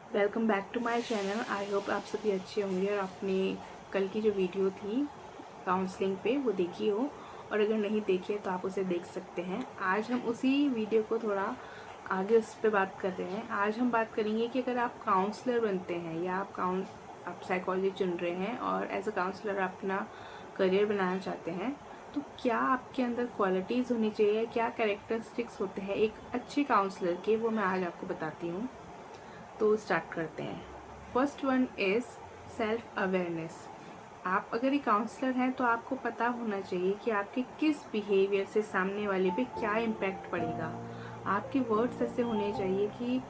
Welcome back to my channel. I hope आप सभी अच्छे होंगे और आपने कल की जो वीडियो थी काउंसलिंग पे वो देखी हो, और अगर नहीं देखी है तो आप उसे देख सकते हैं। आज हम उसी वीडियो को थोड़ा आगे उस पर बात कर रहे हैं। आज हम बात करेंगे कि अगर आप काउंसलर बनते हैं या आप साइकोलॉजी चुन रहे हैं और एज अ काउंसलर अपना करियर बनाना चाहते हैं, तो क्या आपके अंदर क्वालिटीज़ होनी चाहिए, क्या कैरेक्टरिस्टिक्स होते हैं एक अच्छे काउंसलर के, वो मैं आज आपको बताती हूँ। तो स्टार्ट करते हैं। First one is self awareness. आप अगर एक काउंसलर हैं तो आपको पता होना चाहिए कि आपके किस बिहेवियर से सामने वाले पे क्या इम्पैक्ट पड़ेगा। आपके वर्ड्स ऐसे होने चाहिए कि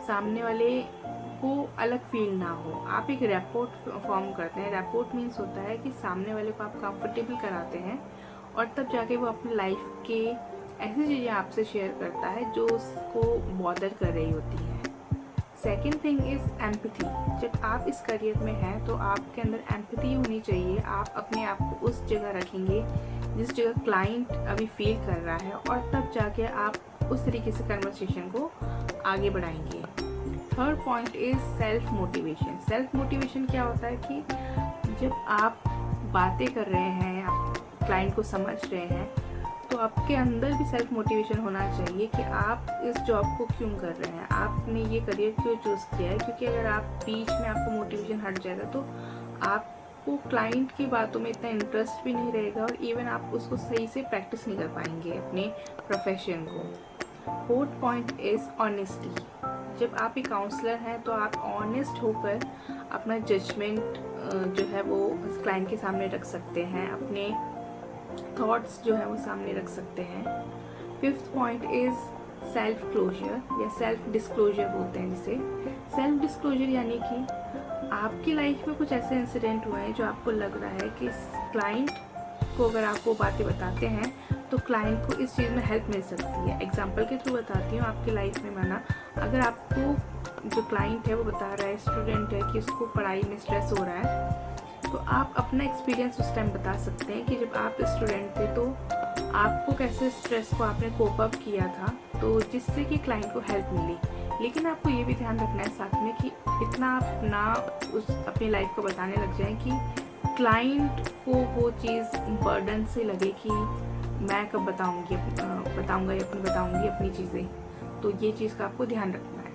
सामने वाले को अलग फील ना हो। आप एक रैपोर्ट फॉर्म करते हैं। रैपोर्ट मीन्स होता है कि सामने वाले को आप कंफर्टेबल कराते हैं और तब जाके वो अपनी लाइफ के ऐसी चीज़ें आपसे शेयर करता है जो उसको बॉदर कर रही होती हैं। Second thing is empathy. जब आप इस करियर में हैं तो आपके अंदर एम्पैथी होनी चाहिए। आप अपने आप को उस जगह रखेंगे जिस जगह क्लाइंट अभी फील कर रहा है, और तब जाके आप उस तरीके से कन्वर्सेशन को आगे बढ़ाएंगे। Third point is self motivation. Self motivation क्या होता है कि जब आप बातें कर रहे हैं, आप क्लाइंट को समझ रहे हैं, तो आपके अंदर भी सेल्फ मोटिवेशन होना चाहिए कि आप इस जॉब को क्यों कर रहे हैं, आपने ये करियर क्यों चूज़ किया है। क्योंकि अगर आप बीच में आपको मोटिवेशन हट जाएगा तो आपको क्लाइंट की बातों में इतना इंटरेस्ट भी नहीं रहेगा और इवन आप उसको सही से प्रैक्टिस नहीं कर पाएंगे अपने प्रोफेशन को। Fourth point is honesty. जब आप एक काउंसलर हैं तो आप ऑनेस्ट होकर अपना जजमेंट जो है वो क्लाइंट के सामने रख सकते हैं, अपने थॉट्स जो है वो सामने रख सकते हैं। Fifth point is self closure या सेल्फ डिस्क्लोजर बोलते हैं जिसे। सेल्फ डिस्क्लोजर यानी कि आपकी लाइफ में कुछ ऐसे इंसिडेंट हुए हैं जो आपको लग रहा है कि क्लाइंट को अगर आप वो बातें बताते हैं तो क्लाइंट को इस चीज़ में हेल्प मिल सकती है। एग्जाम्पल के थ्रू बताती हूँ। आपकी लाइफ में माना अगर आपको जो क्लाइंट है वो बता रहा है, स्टूडेंट है, कि उसको पढ़ाई में स्ट्रेस हो रहा है, तो आप अपना एक्सपीरियंस उस टाइम बता सकते हैं कि जब आप स्टूडेंट थे तो आपको कैसे स्ट्रेस को आपने कोप अप किया था, तो जिससे कि क्लाइंट को हेल्प मिली। लेकिन आपको ये भी ध्यान रखना है साथ में कि इतना आप ना उस अपनी लाइफ को बताने लग जाएं कि क्लाइंट को वो चीज़ बर्डन से लगे कि मैं कब बताऊंगी अपनी चीज़ें। तो ये चीज़ का आपको ध्यान रखना है।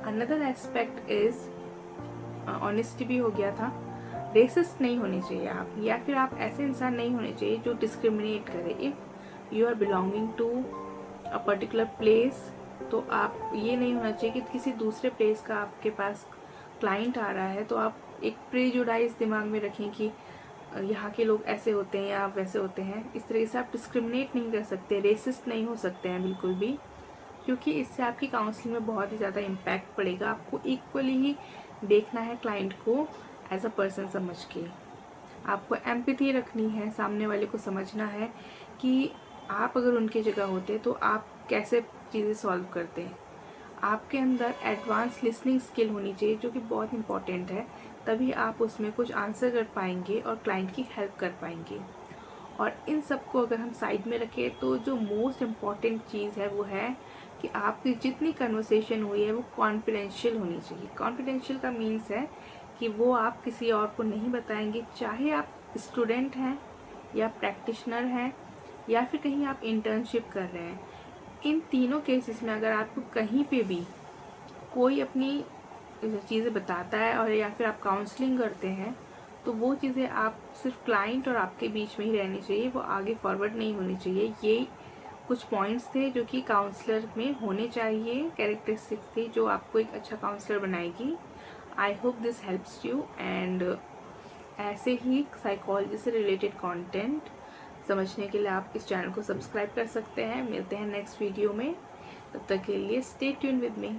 अनदर एस्पेक्ट इज़ ऑनेस्टी भी हो गया था। रेसिस्ट नहीं होने चाहिए आप, या फिर आप ऐसे इंसान नहीं होने चाहिए जो डिस्क्रिमिनेट करे। If you are belonging to a particular place, तो आप ये नहीं होना चाहिए कि किसी दूसरे प्लेस का आपके पास क्लाइंट आ रहा है तो आप एक प्रेजुडाइज दिमाग में रखें कि यहाँ के लोग ऐसे होते हैं या वैसे होते हैं। इस तरीके से आप डिस्क्रिमिनेट नहीं कर सकते, रेसिस्ट नहीं हो सकते हैं बिल्कुल भी, क्योंकि इससे आपकी काउंसलिंग में बहुत ही ज़्यादा इम्पैक्ट पड़ेगा। आपको इक्वली ही देखना है क्लाइंट को एज अ पर्सन समझ के। आपको एम्पैथी रखनी है, सामने वाले को समझना है कि आप अगर उनकी जगह होते तो आप कैसे चीज़ें सॉल्व करते हैं। आपके अंदर एडवांस लिसनिंग स्किल होनी चाहिए जो कि बहुत इंपॉर्टेंट है, तभी आप उसमें कुछ आंसर कर पाएंगे और क्लाइंट की हेल्प कर पाएंगे। और इन सब को अगर हम साइड में रखें तो जो मोस्ट इम्पॉर्टेंट चीज़ है वो है कि आपकी जितनी कन्वर्सेशन हुई है वो कॉन्फिडेंशियल होनी चाहिए। कॉन्फिडेंशियल का मीन्स है कि वो आप किसी और को नहीं बताएंगे, चाहे आप स्टूडेंट हैं या प्रैक्टिशनर हैं या फिर कहीं आप इंटर्नशिप कर रहे हैं। इन तीनों केसेस में अगर आपको कहीं पे भी कोई अपनी चीज़ें बताता है और या फिर आप काउंसलिंग करते हैं, तो वो चीज़ें आप सिर्फ क्लाइंट और आपके बीच में ही रहनी चाहिए, वो आगे फॉरवर्ड नहीं होनी चाहिए। ये कुछ पॉइंट्स थे जो कि काउंसलर में होने चाहिए, कैरेक्टरिस्टिक्स थी जो आपको एक अच्छा काउंसलर बनाएगी। I hope this helps you. And ऐसे ही साइकोलॉजी से रिलेटेड कंटेंट समझने के लिए आप इस चैनल को सब्सक्राइब कर सकते हैं। मिलते हैं नेक्स्ट वीडियो में, तब तक के लिए स्टे ट्यून विद मी।